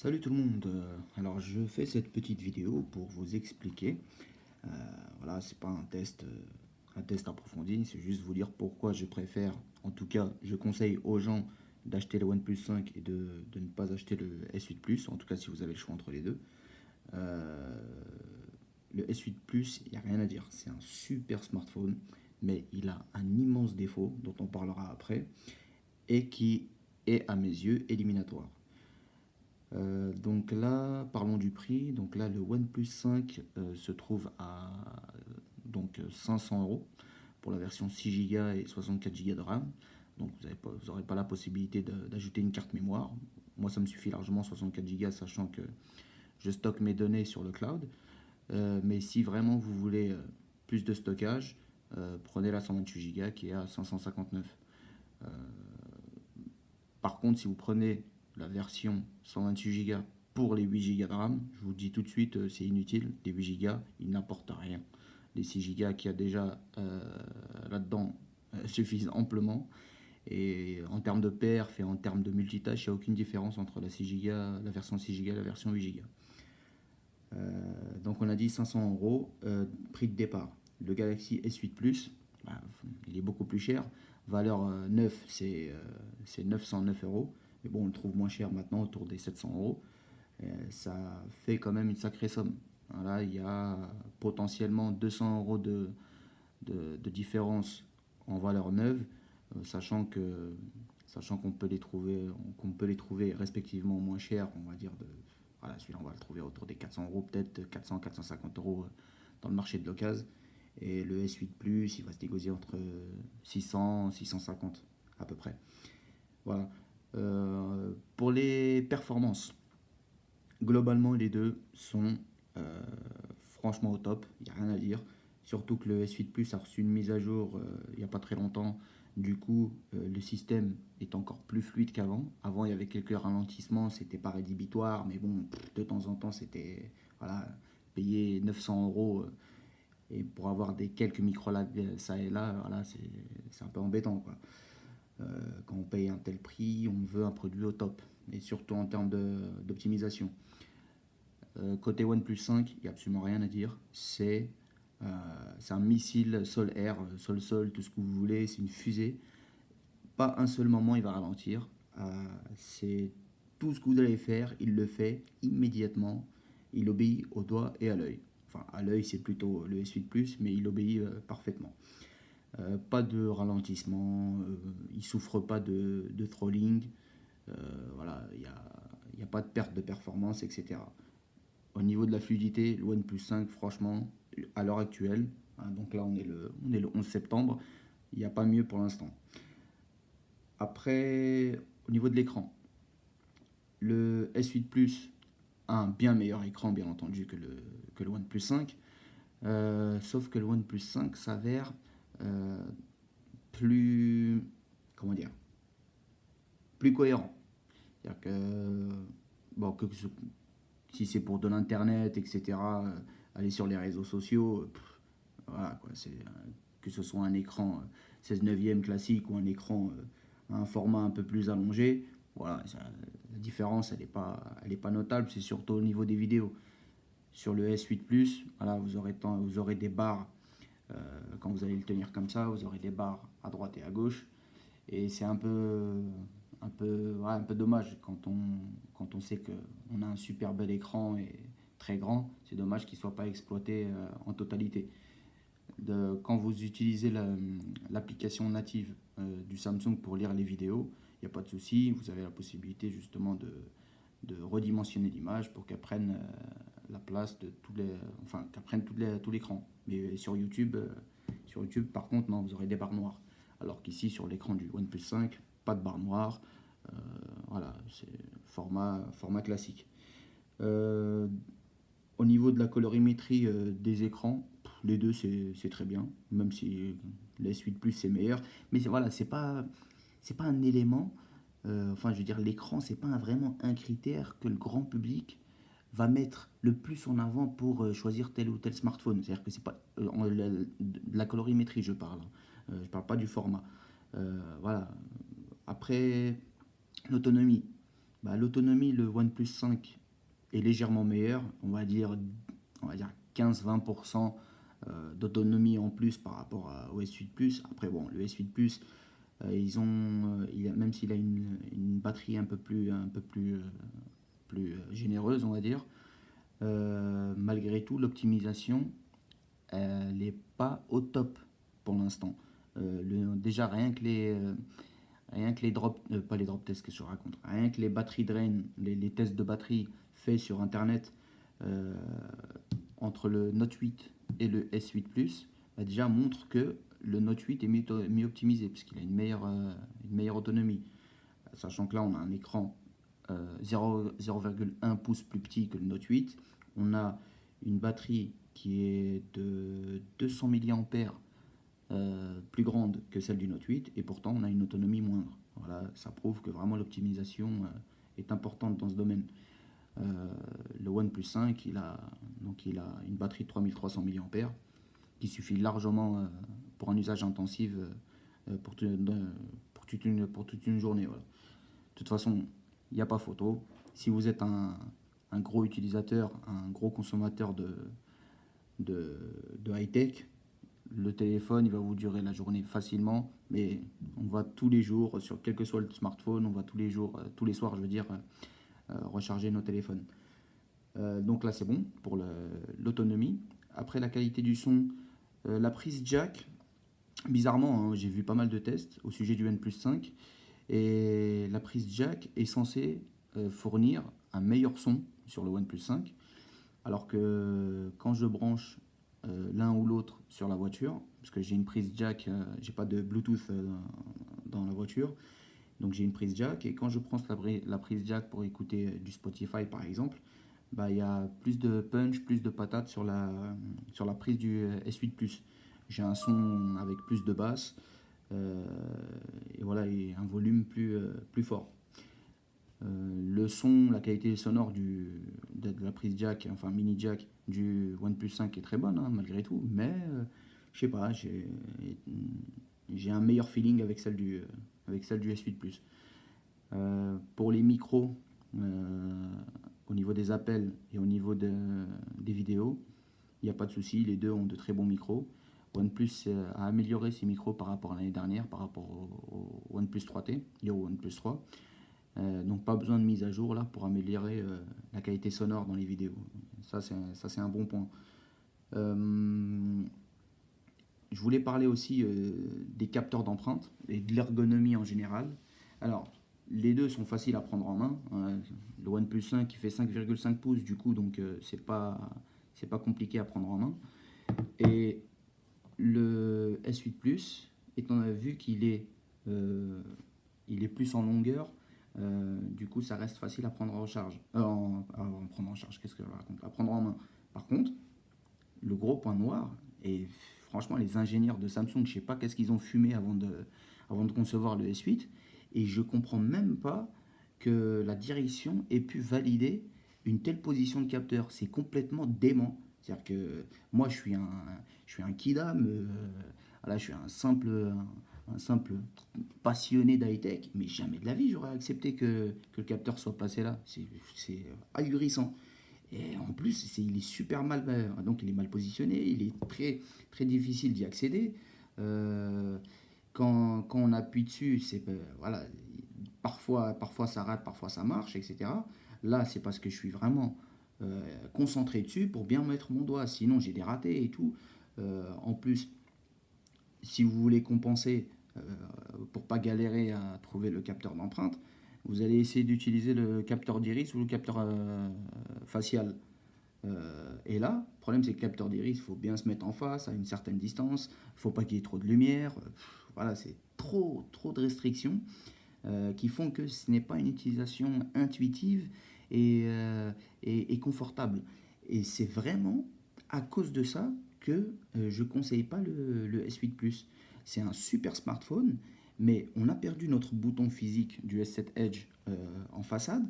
Salut tout le monde. Alors je fais cette petite vidéo pour vous expliquer. Euh, voilà, c'est pas un test approfondi, c'est juste vous dire pourquoi je préfère, en tout cas, je conseille aux gens d'acheter le OnePlus 5 et de ne pas acheter le S8 Plus, en tout cas si vous avez le choix entre les deux. Euh, le S8 Plus, il n'y a rien à dire, c'est un super smartphone, mais il a un immense défaut dont on parlera après et qui est à mes yeux éliminatoire. Donc là, parlons du prix. Donc là, le OnePlus 5 se trouve à 500 euros pour la version 6 Go et 64 Go de RAM. Donc vous n'aurez pas la possibilité d'ajouter une carte mémoire. Moi, ça me suffit largement 64 Go, sachant que je stocke mes données sur le cloud. Mais si vraiment vous voulez plus de stockage, prenez la 128 Go qui est à 559. Euh, Par contre, si vous prenez la version 128 Go pour les 8 Go de RAM, je vous dis tout de suite, c'est inutile. Les 8 Go, ils n'apportent rien. Les 6 Go qu'il y a déjà là-dedans suffisent amplement. Et en termes de perf et en termes de multitâche, il n'y a aucune différence entre la 6 Go, la version 6 Go et la version 8 Go. Donc on a dit 500 euros, prix de départ. Le Galaxy S8 Plus, bah, il est beaucoup plus cher. Valeur neuve, c'est 909 euros. Mais bon, on le trouve moins cher maintenant, autour des 700 euros. Ça fait quand même une sacrée somme. Là, il y a potentiellement 200 euros de différence en valeur neuve, sachant qu'on peut les trouver respectivement moins chers, on va dire voilà, celui-là on va le trouver autour des 400 euros, peut-être 400-450 euros dans le marché de l'occasion. Et le S8 Plus, il va se négocier entre 600-650 à peu près. Voilà. Pour les performances, globalement, les deux sont euh, franchement au top, il n'y a rien à dire. Surtout que le S8 Plus a reçu une mise à jour il n'y a pas très longtemps. Du coup, le système est encore plus fluide qu'avant. Avant, il y avait quelques ralentissements, c'était pas rédhibitoire, mais bon, de temps en temps, c'était voilà, payer 900 euros et pour avoir des quelques micro-lags ça et là, voilà, c'est un peu embêtant, quoi. Quand on paye un tel prix, on veut un produit au top, et surtout en termes d'optimisation. Côté OnePlus 5, il n'y a absolument rien à dire. Euh, c'est un missile sol-air, sol-sol, tout ce que vous voulez. C'est une fusée. Pas un seul moment il va ralentir. C'est tout ce que vous allez faire, il le fait immédiatement. Il obéit au doigt et à l'œil. Enfin, à l'œil, c'est plutôt le S8 Plus, mais il obéit parfaitement. Pas de ralentissement, il souffre pas de throwing. Voilà, il n'y a pas de perte de performance, etc. Au niveau de la fluidité, le OnePlus 5, franchement, à l'heure actuelle, hein, donc là on est le 11 septembre, il n'y a pas mieux pour l'instant. Après, au niveau de l'écran, le S8 Plus a un bien meilleur écran, bien entendu, que le OnePlus 5. Sauf que le OnePlus 5 s'avère euh, plus, comment dire, plus cohérent. C'est-à-dire que, bon, si c'est pour de l'internet, etc., aller sur les réseaux sociaux, voilà, quoi, que ce soit un écran 16 neuvième classique ou un écran à un format un peu plus allongé, voilà, la différence, elle est pas notable, c'est surtout au niveau des vidéos. Sur le S8 Plus, voilà, vous aurez des barres, quand vous allez le tenir comme ça, vous aurez des barres à droite et à gauche, et c'est un peu dommage quand on sait qu'on a un super bel écran et très grand, c'est dommage qu'il ne soit pas exploité en totalité. Quand vous utilisez l'application native du Samsung pour lire les vidéos, il n'y a pas de souci, vous avez la possibilité justement de redimensionner l'image pour qu'elle prenne la place de qu'elle prenne tout l'écran. Mais sur YouTube, par contre, non, vous aurez des barres noires. Alors qu'ici, sur l'écran du OnePlus 5, pas de barre noire. Euh, voilà, c'est format classique. Euh, Au niveau de la colorimétrie des écrans, les deux c'est très bien, même si la suite plus c'est meilleur. Mais voilà, c'est pas un élément. Enfin, je veux dire, l'écran c'est pas vraiment un critère que le grand public va mettre le plus en avant pour choisir tel ou tel smartphone. C'est-à-dire que c'est pas de la colorimétrie je parle. Je parle pas du format. Voilà. Après, l'autonomie. Bah, l'autonomie, le OnePlus 5 est légèrement meilleur, on va dire 15-20% d'autonomie en plus par rapport au S8 Plus. Après, bon, le S8 Plus, même s'il a une batterie plus généreuse, on va dire, malgré tout, l'optimisation, elle n'est pas au top pour l'instant. Déjà, rien que les drop, pas les drop tests que je raconte, rien que les batteries drain, les tests de batterie faits sur internet euh, entre le Note 8 et le S8 Plus, bah déjà montrent que le Note 8 est mieux optimisé puisqu'il a une meilleure autonomie. Sachant que là, on a un écran 0,1 pouce plus petit que le Note 8. On a une batterie qui est de 200 mAh plus grande que celle du Note 8 et pourtant on a une autonomie moindre. Voilà, ça prouve que vraiment l'optimisation est importante dans ce domaine. Le OnePlus 5, il a une batterie de 3300 mAh qui suffit largement pour un usage intensif pour toute une journée. Voilà. De toute façon, il n'y a pas photo. Si vous êtes un gros utilisateur, un gros consommateur de high-tech, le téléphone, il va vous durer la journée facilement, mais on va tous les jours, sur quel que soit le smartphone, on va tous les jours, tous les soirs, je veux dire, recharger nos téléphones. Donc là, c'est bon pour l'autonomie. Après, la qualité du son, la prise jack, bizarrement, hein, j'ai vu pas mal de tests au sujet du OnePlus 5, et la prise jack est censée fournir un meilleur son sur le OnePlus 5, alors que quand je branche l'un ou l'autre sur la voiture, parce que j'ai une prise jack, j'ai pas de Bluetooth dans la voiture, donc j'ai une prise jack, et quand je prends la prise jack pour écouter du Spotify par exemple, bah, il y a plus de punch, plus de patate sur la prise du S8 Plus. J'ai un son avec plus de basse, euh, et voilà, et un volume plus fort. Le son, la qualité sonore de la prise jack, enfin mini jack du OnePlus 5 est très bonne hein, malgré tout, mais je sais pas, j'ai un meilleur feeling avec celle du S8 Plus. Pour les micros, au niveau des appels et au niveau des vidéos, il n'y a pas de souci, les deux ont de très bons micros. OnePlus a amélioré ses micros par rapport à l'année dernière, par rapport au OnePlus 3T et au OnePlus 3. Donc pas besoin de mise à jour là pour améliorer la qualité sonore dans les vidéos. Ça c'est un bon point. Euh, je voulais parler aussi des capteurs d'empreinte et de l'ergonomie en général. Alors les deux sont faciles à prendre en main. Le OnePlus 5 qui fait 5,5 pouces du coup, donc c'est pas compliqué à prendre en main. Et le S8 Plus, étant vu il est plus en longueur, du coup ça reste facile à prendre en charge. Prendre en charge, qu'est-ce que je raconte? À prendre en main. Par contre, le gros point noir, et franchement les ingénieurs de Samsung, je sais pas qu'est-ce qu'ils ont fumé avant de concevoir le S8, et je comprends même pas que la direction ait pu valider une telle position de capteur. C'est complètement dément. C'est-à-dire que moi je suis un kidam, voilà, je suis un simple passionné d'high-tech, mais jamais de la vie j'aurais accepté que le capteur soit placé là. C'est ahurissant. Et en plus, il est super mal, donc il est mal positionné, il est très difficile d'y accéder. Euh, quand on appuie dessus, voilà, parfois ça rate, parfois ça marche, etc. Là, c'est parce que je suis vraiment concentré dessus pour bien mettre mon doigt. Sinon, j'ai des ratés et tout. En plus, si vous voulez compenser pour pas galérer à trouver le capteur d'empreinte, vous allez essayer d'utiliser le capteur d'iris ou le capteur facial. Et là, le problème c'est que le capteur d'iris, il faut bien se mettre en face à une certaine distance, il ne faut pas qu'il y ait trop de lumière. Voilà, c'est trop de restrictions qui font que ce n'est pas une utilisation intuitive et confortable. Et c'est vraiment à cause de ça que je ne conseille pas le S8 Plus. C'est un super smartphone, mais on a perdu notre bouton physique du S7 Edge en façade,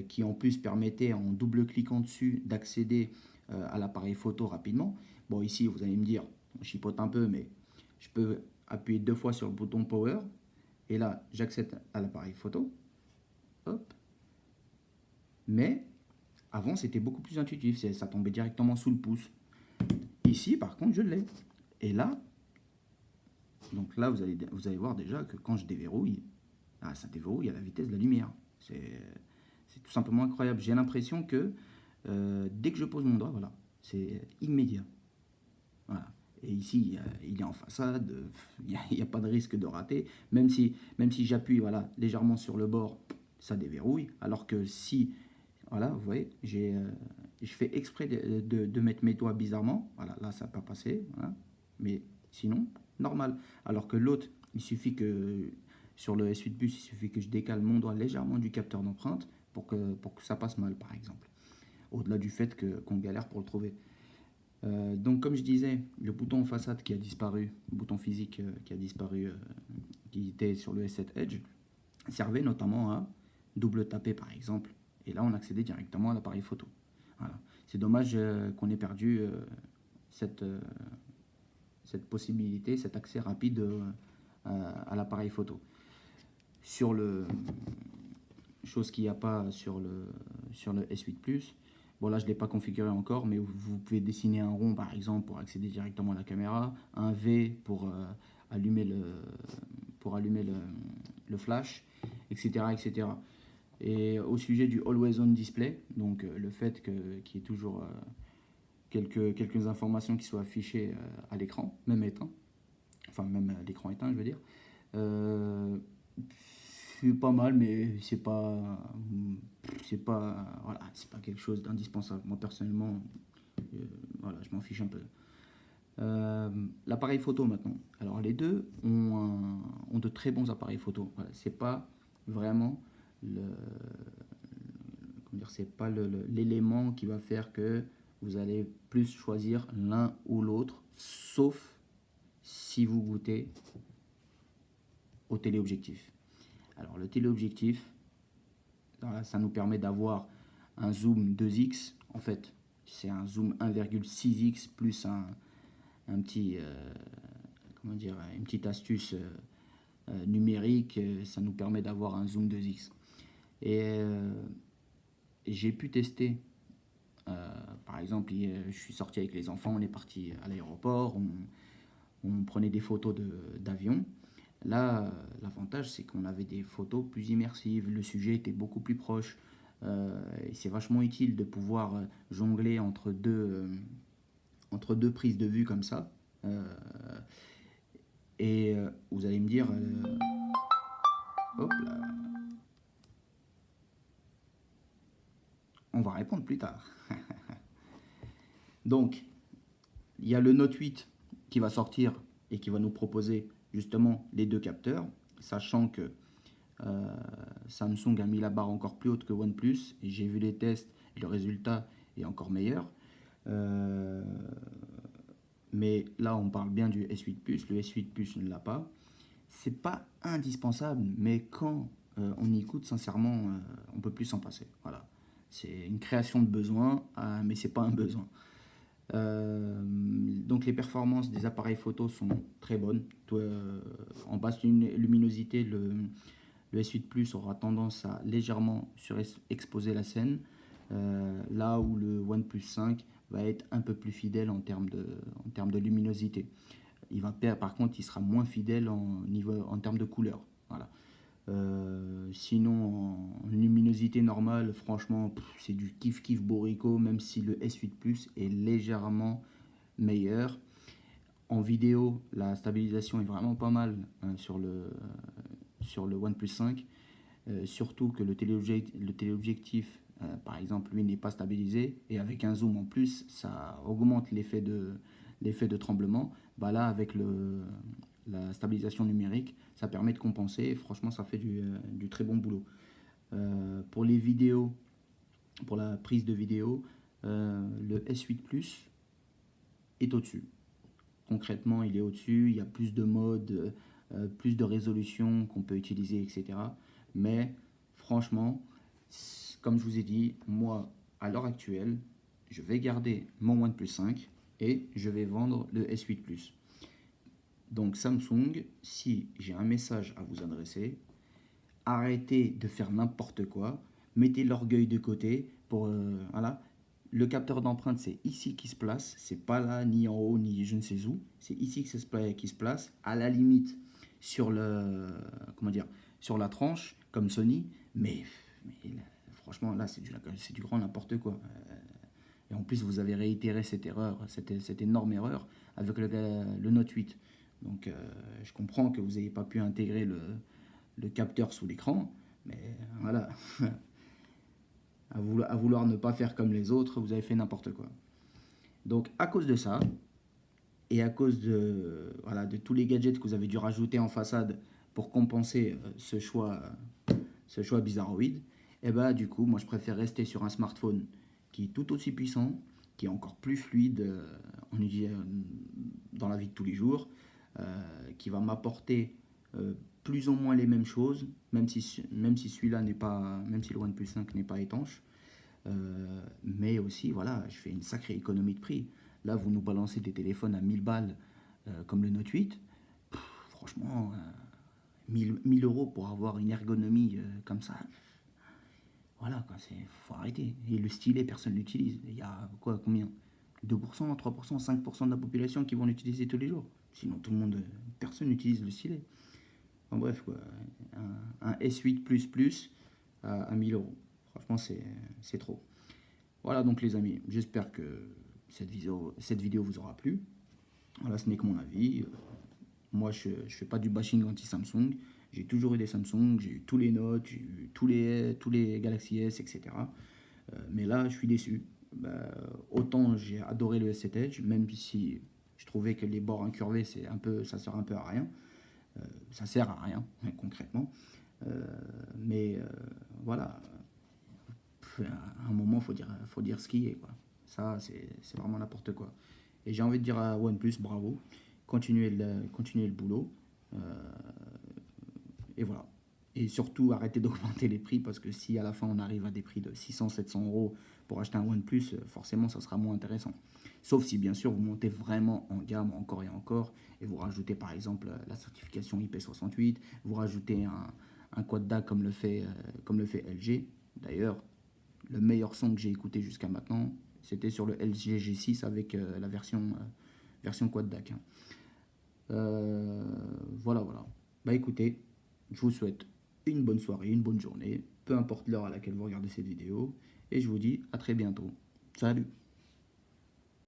qui en plus permettait en double cliquant dessus d'accéder à l'appareil photo rapidement. Bon, ici, vous allez me dire, on chipote un peu, mais je peux appuyer deux fois sur le bouton Power, et là, j'accède à l'appareil photo. Hop. Mais avant, c'était beaucoup plus intuitif, ça tombait directement sous le pouce. Ici, par contre, je l'ai. Et là, donc là, vous allez voir déjà que quand je déverrouille, ça déverrouille à la vitesse de la lumière. C'est tout simplement incroyable. J'ai l'impression que dès que je pose mon doigt, voilà, c'est immédiat. Voilà. Et ici, il est en façade, il n'y a pas de risque de rater. Même si j'appuie voilà, légèrement sur le bord, ça déverrouille. Alors que si, voilà, vous voyez, je fais exprès de mettre mes doigts bizarrement. Voilà, là, ça n'a pas passé. Voilà. Mais sinon, normal. Alors que l'autre, il suffit que, sur le S8 Plus, il suffit que je décale mon doigt légèrement du capteur d'empreinte pour que ça passe mal, par exemple. Au-delà du fait qu'on galère pour le trouver. Donc comme je disais, le bouton façade qui a disparu, le bouton physique qui a disparu, qui était sur le S7 Edge, servait notamment à double taper par exemple. Et là on accédait directement à l'appareil photo. Voilà. C'est dommage qu'on ait perdu cette possibilité, cet accès rapide à l'appareil photo. Sur le chose qu'il n'y a pas sur le S8 Plus. Bon là je ne l'ai pas configuré encore, mais vous pouvez dessiner un rond par exemple pour accéder directement à la caméra, un V pour allumer le flash, etc., etc. Et au sujet du Always On Display, donc le fait qu'il y ait toujours quelques informations qui soient affichées à l'écran, même éteint, enfin même l'écran éteint je veux dire, c'est pas mal, mais voilà, c'est pas quelque chose d'indispensable. Moi personnellement, voilà, je m'en fiche un peu. L'appareil photo maintenant. Alors les deux ont de très bons appareils photo. Voilà, c'est pas vraiment c'est pas l'élément qui va faire que vous allez plus choisir l'un ou l'autre, sauf si vous goûtez au téléobjectif. Alors le téléobjectif, ça nous permet d'avoir un zoom 2x. En fait, c'est un zoom 1,6x plus un petit, une petite astuce numérique. Ça nous permet d'avoir un zoom 2x. Et j'ai pu tester. Par exemple, je suis sorti avec les enfants, on est parti à l'aéroport, on prenait des photos d'avion. Là, l'avantage, c'est qu'on avait des photos plus immersives, le sujet était beaucoup plus proche. Et c'est vachement utile de pouvoir jongler entre deux prises de vue comme ça. Et vous allez me dire, hop là, on va répondre plus tard. Donc, il y a le Note 8 qui va sortir et qui va nous proposer justement les deux capteurs, sachant que Samsung a mis la barre encore plus haute que OnePlus, et j'ai vu les tests et le résultat est encore meilleur. Mais là, on parle bien du S8 Plus. Le S8 Plus ne l'a pas. C'est pas indispensable, mais quand on y écoute, sincèrement, on peut plus s'en passer. Voilà. C'est une création de besoin, mais c'est pas un besoin. Donc les performances des appareils photo sont très bonnes. En basse luminosité, le S8 Plus aura tendance à légèrement surexposer la scène, là où le OnePlus 5 va être un peu plus fidèle en termes de luminosité. Par contre, il sera moins fidèle en termes de couleur. Voilà. Sinon, en luminosité normale, franchement, c'est du kiff-kiff Borico, même si le S8 Plus est légèrement meilleur. En vidéo, la stabilisation est vraiment pas mal sur le OnePlus 5. Surtout que le téléobjectif, par exemple, lui n'est pas stabilisé. Et avec un zoom en plus, ça augmente l'effet de tremblement. Bah là, avec la stabilisation numérique, ça permet de compenser. Et franchement, ça fait du très bon boulot. Pour les vidéos, pour la prise de vidéo, le S8 Plus est au-dessus. Concrètement, il est au-dessus. Il y a plus de modes, plus de résolution qu'on peut utiliser, etc. Mais franchement, comme je vous ai dit, moi, à l'heure actuelle, je vais garder mon OnePlus 5 et je vais vendre le S8 Plus. Donc Samsung, si j'ai un message à vous adresser, arrêtez de faire n'importe quoi, mettez l'orgueil de côté. Voilà. Le capteur d'empreinte, c'est ici qui se place. C'est pas là, ni en haut, ni je ne sais où. C'est ici qui se place. À la limite, sur comment dire, sur la tranche, comme Sony. Mais là, franchement, là, c'est du grand n'importe quoi. Et en plus, vous avez réitéré cette erreur, cette énorme erreur avec le Note 8. Donc, je comprends que vous n'ayez pas pu intégrer le capteur sous l'écran. Mais voilà, à vouloir ne pas faire comme les autres, vous avez fait n'importe quoi. Donc, à cause de ça, et à cause voilà, de tous les gadgets que vous avez dû rajouter en façade pour compenser ce choix bizarroïde, et bah du coup, moi je préfère rester sur un smartphone qui est tout aussi puissant, qui est encore plus fluide dans la vie de tous les jours, qui va m'apporter plus ou moins les mêmes choses, même si celui-là n'est pas, même si le OnePlus 5 n'est pas étanche. Mais aussi, voilà, je fais une sacrée économie de prix. Là, vous nous balancez des téléphones à 1000 balles comme le Note 8. Franchement, 1000 euros pour avoir une ergonomie comme ça. Voilà, quoi, faut arrêter. Et le stylet, personne ne l'utilise. Il y a quoi, combien 2%, 3%, 5% de la population qui vont l'utiliser tous les jours. Sinon, personne n'utilise le stylet. En bref, quoi, un S8 à 1000 euros. Franchement, c'est trop. Voilà donc les amis, j'espère que cette vidéo vous aura plu. Voilà, ce n'est que mon avis. Moi, je ne fais pas du bashing anti-Samsung. J'ai toujours eu des Samsung, j'ai eu tous les Note, j'ai eu tous les Galaxy S, etc. Mais là, je suis déçu. Autant j'ai adoré le S7 Edge, même si je trouvais que les bords incurvés, ça sert un peu à rien. Ça sert à rien, concrètement. Mais voilà, à un moment, faut dire ce qui est, quoi. Ça, c'est vraiment n'importe quoi. Et j'ai envie de dire à OnePlus, bravo, continuez le boulot. Et voilà. Et surtout, arrêtez d'augmenter les prix, parce que si à la fin on arrive à des prix de 600-700 euros pour acheter un OnePlus, forcément ça sera moins intéressant. Sauf si bien sûr vous montez vraiment en gamme encore et encore, et vous rajoutez par exemple la certification IP68, vous rajoutez un quad DAC comme le fait LG. D'ailleurs, le meilleur son que j'ai écouté jusqu'à maintenant, c'était sur le LG G6 avec la version quad DAC. Voilà. Bah écoutez, je vous souhaite une bonne soirée, une bonne journée, peu importe l'heure à laquelle vous regardez cette vidéo, et je vous dis à très bientôt. Salut!